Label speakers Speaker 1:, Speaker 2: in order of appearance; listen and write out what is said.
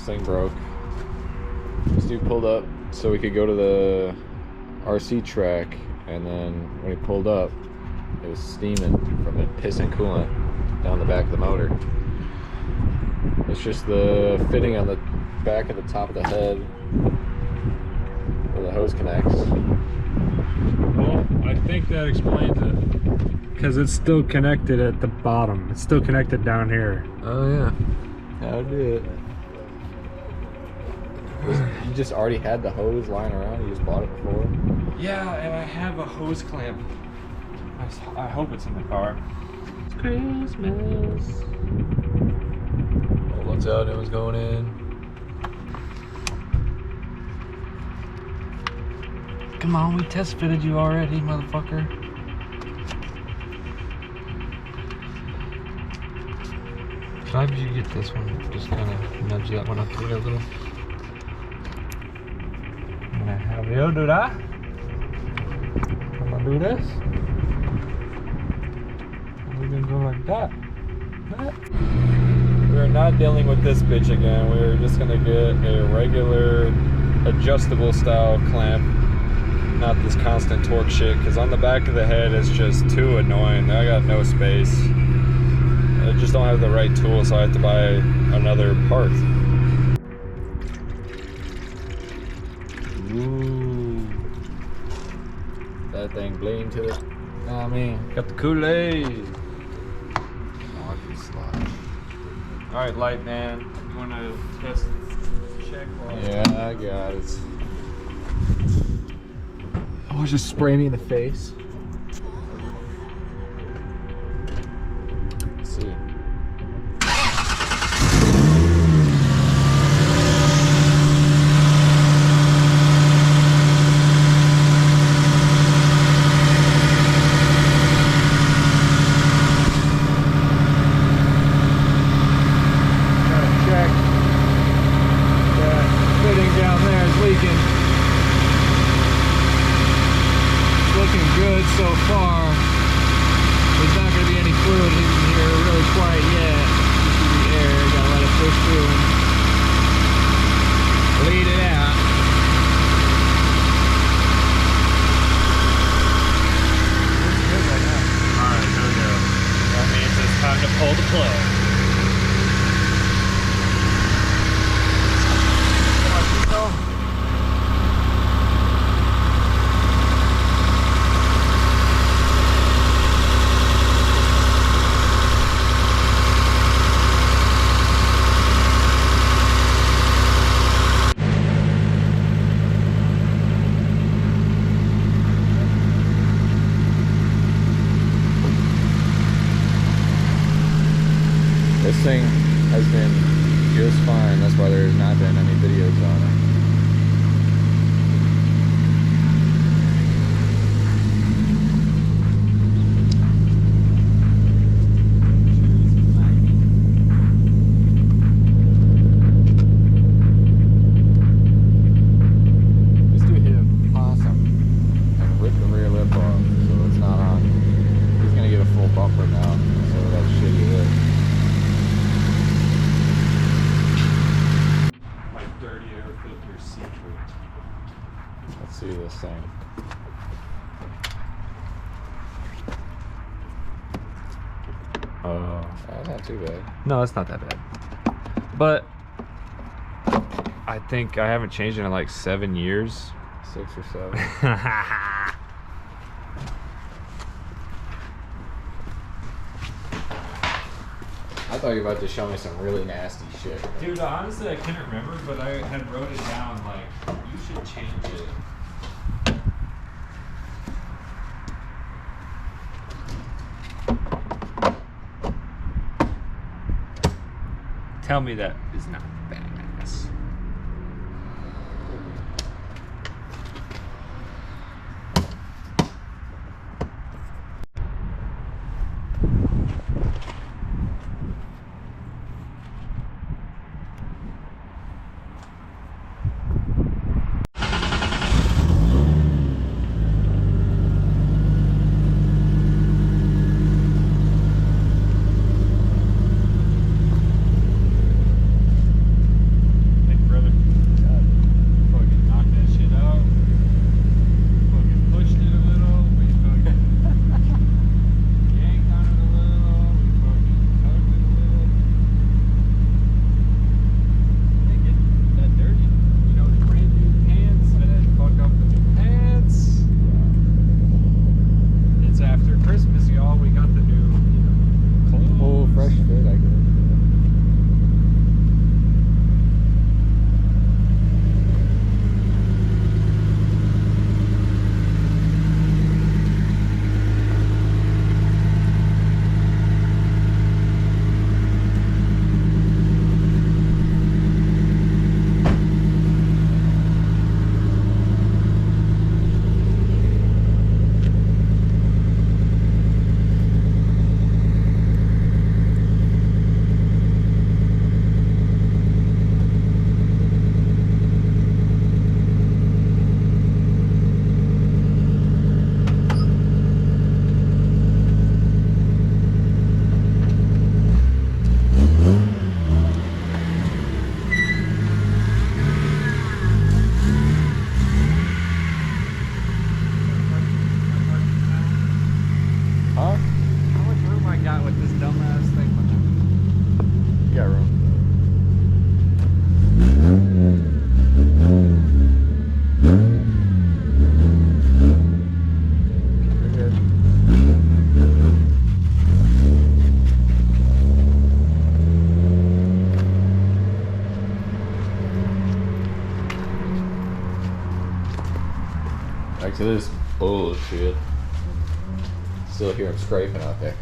Speaker 1: thing broke. This dude pulled up so we could go to the RC track, and then when he pulled up, it was steaming from it pissing coolant down the back of the motor. It's just the fitting on the back of the top of the head where the hose connects.
Speaker 2: Well, I think that explains it. Because it's still connected at the bottom. It's still connected down here.
Speaker 1: Oh yeah, that'll do it. You just already had the hose lying around? You just bought it before?
Speaker 2: Yeah, and I have a hose clamp. I hope it's in the car. It's Christmas.
Speaker 1: Oh, what's out? It was going in.
Speaker 2: Come on, we test fitted you already, motherfucker. Can I have you get this one? Just kind of nudge that one up there a little. I'm gonna have you do that. I'm gonna do this. And we're gonna go like that.
Speaker 1: We're not dealing with this bitch again. We're just gonna get a regular adjustable style clamp, not this constant torque shit, because on the back of the head it's just too annoying. I got no space. I just don't have the right tool, so I have to buy another part. Ooh, that thing bleeding to the. I mean, got the Kool-Aid. All right, light man, you want to test check? Yeah, I got it. Oh, just spray me in the face. Let's see. So far, there's not going to be any fluid in here really quite yet. Just the air, gotta let it push through and bleed it out. Looks good right now.
Speaker 2: Alright, here we go. That means it's time to pull the plug.
Speaker 1: Come on, Chico. This thing has been just fine. That's why there's not been any videos on it. This dude hit a possum and ripped the rear lip off, so it's not on. He's gonna get a full bumper now, so that shitty lip. Let's see this thing. Oh, that's not too bad.
Speaker 2: No, it's not that bad. But I think I haven't changed it in like 7 years.
Speaker 1: 6 or 7. I thought you were about to show me some really nasty shit.
Speaker 2: Dude, honestly, I couldn't remember, but I had wrote it down like, you should change it. Tell me that is not badass.
Speaker 3: to this bullshit. Still hear him scraping out there.